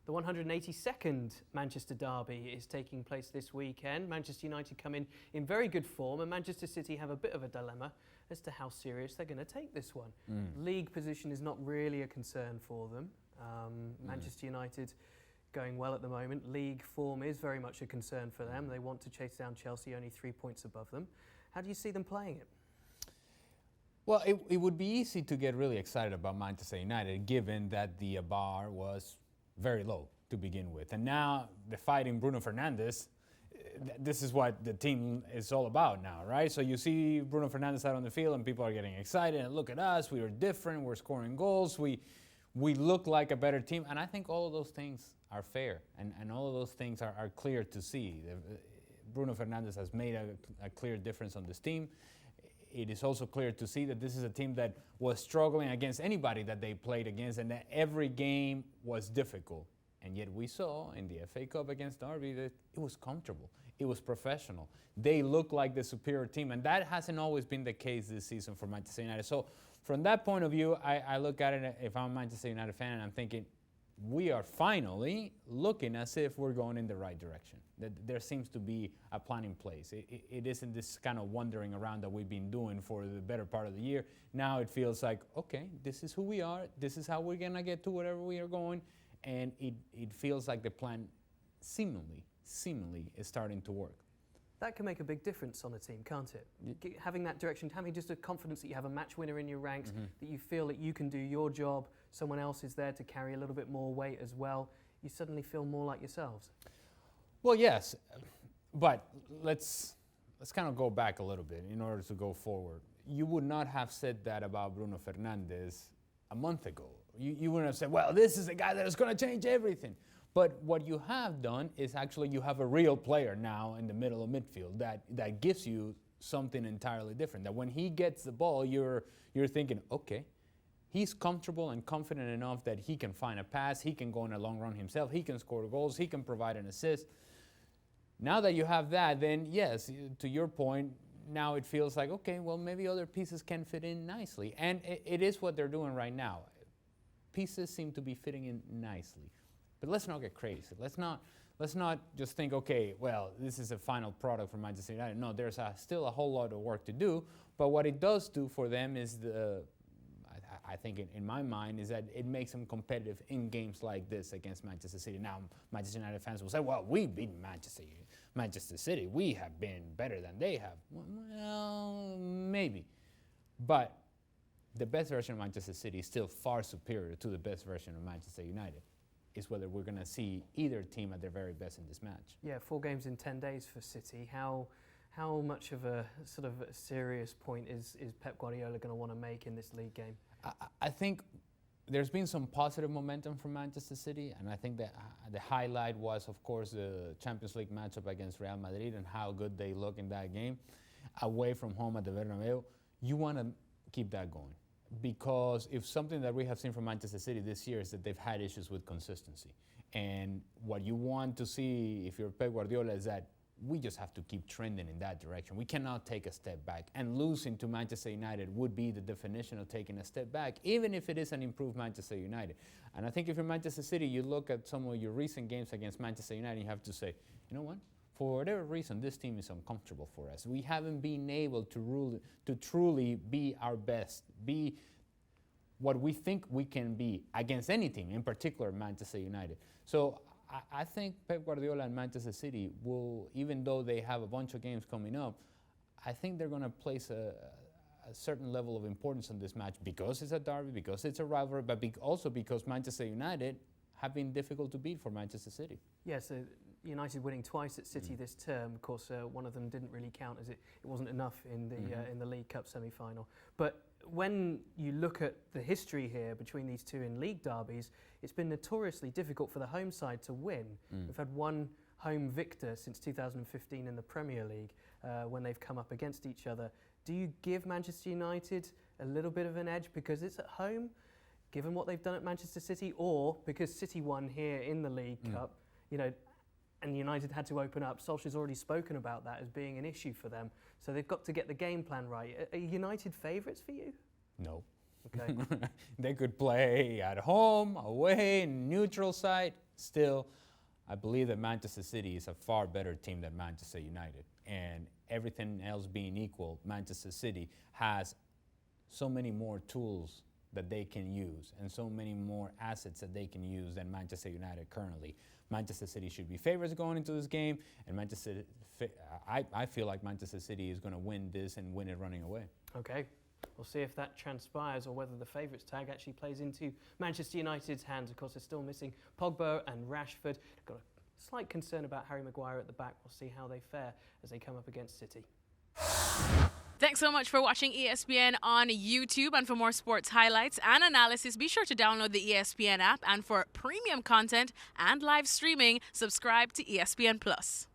The 182nd Manchester derby is taking place this weekend. Manchester United come in very good form, and Manchester City have a bit of a dilemma as to how serious they're going to take this one. League position is not really a concern for them. Manchester United going well at the moment. League form is very much a concern for them. They want to chase down Chelsea, only 3 points above them. How do you see them playing it? Well, it would be easy to get really excited about Manchester United, given that the bar was very low to begin with. And now the fighting Bruno Fernandes, this is what the team is all about now, right? So you see Bruno Fernandes out on the field and people are getting excited. And look at us, we are different, we're scoring goals, we look like a better team. And I think all of those things are fair and all of those things are clear to see. Bruno Fernandes has made a clear difference on this team. It is also clear to see that this is a team that was struggling against anybody that they played against, and that every game was difficult. And yet we saw in the FA Cup against Derby that it was comfortable. It was professional. They looked like the superior team, and that hasn't always been the case this season for Manchester United. So from that point of view, I look at it, if I'm a Manchester United fan, and I'm thinking, we are finally looking as if we're going in the right direction. That there seems to be a plan in place. It isn't this kind of wandering around that we've been doing for the better part of the year. Now it feels like, okay, this is who we are. This is how we're going to get to wherever we are going. And it feels like the plan seemingly is starting to work. That can make a big difference on a team, can't it? Having that direction, having just a confidence that you have a match winner in your ranks, that you feel that you can do your job, someone else is there to carry a little bit more weight as well, you suddenly feel more like yourselves. Well, yes, but let's kind of go back a little bit in order to go forward. You would not have said that about Bruno Fernandes a month ago. You wouldn't have said, well, this is the guy that is going to change everything. But what you have done is actually you have a real player now in the middle of midfield that gives you something entirely different. That when he gets the ball, you're thinking, okay, he's comfortable and confident enough that he can find a pass, he can go on a long run himself, he can score goals, he can provide an assist. Now that you have that, then yes, to your point, now it feels like, okay, well, maybe other pieces can fit in nicely. And it is what they're doing right now. Pieces seem to be fitting in nicely. But let's not get crazy. Let's not just think, okay, well, this is a final product for Manchester United. No, there's still a whole lot of work to do. But what it does do for them is I think in my mind, is that it makes them competitive in games like this against Manchester City. Now, Manchester United fans will say, well, we beat Manchester City. We have been better than they have. Well, maybe. But the best version of Manchester City is still far superior to the best version of Manchester United. Is whether we're going to see either team at their very best in this match. Yeah, 4 games in 10 days for City. How much of a sort of serious point is Pep Guardiola going to want to make in this league game? I think there's been some positive momentum from Manchester City, and I think that the highlight was, of course, the Champions League matchup against Real Madrid and how good they look in that game. Away from home at the Bernabeu, you want to keep that going. Because if something that we have seen from Manchester City this year is that they've had issues with consistency. And what you want to see if you're Pep Guardiola is that we just have to keep trending in that direction. We cannot take a step back. And losing to Manchester United would be the definition of taking a step back, even if it is an improved Manchester United. And I think if you're Manchester City, you look at some of your recent games against Manchester United, you have to say, you know what? For whatever reason, this team is uncomfortable for us. We haven't been able to truly be our best, be what we think we can be against any team, in particular Manchester United. So I think Pep Guardiola and Manchester City will, even though they have a bunch of games coming up, I think they're going to place a certain level of importance on this match because it's a derby, because it's a rivalry, but also because Manchester United have been difficult to beat for Manchester City. Yeah, so United winning twice at City this term. Of course, one of them didn't really count as it wasn't enough in the League Cup semi-final. But when you look at the history here between these two in league derbies, it's been notoriously difficult for the home side to win. We've had one home victor since 2015 in the Premier League when they've come up against each other. Do you give Manchester United a little bit of an edge because it's at home, given what they've done at Manchester City, or because City won here in the League Cup, you know, and United had to open up? Solskjaer's already spoken about that as being an issue for them. So they've got to get the game plan right. Are United favourites for you? No. Okay. They could play at home, away, neutral side. Still, I believe that Manchester City is a far better team than Manchester United. And everything else being equal, Manchester City has so many more tools that they can use and so many more assets that they can use than Manchester United currently. Manchester City should be favorites going into this game, and I feel like Manchester City is going to win this and win it running away. Okay. We'll see if that transpires or whether the favourites tag actually plays into Manchester United's hands. Of course, they're still missing Pogba and Rashford. They've got a slight concern about Harry Maguire at the back. We'll see how they fare as they come up against City. Thanks so much for watching ESPN on YouTube. And for more sports highlights and analysis, be sure to download the ESPN app. And for premium content and live streaming, subscribe to ESPN Plus.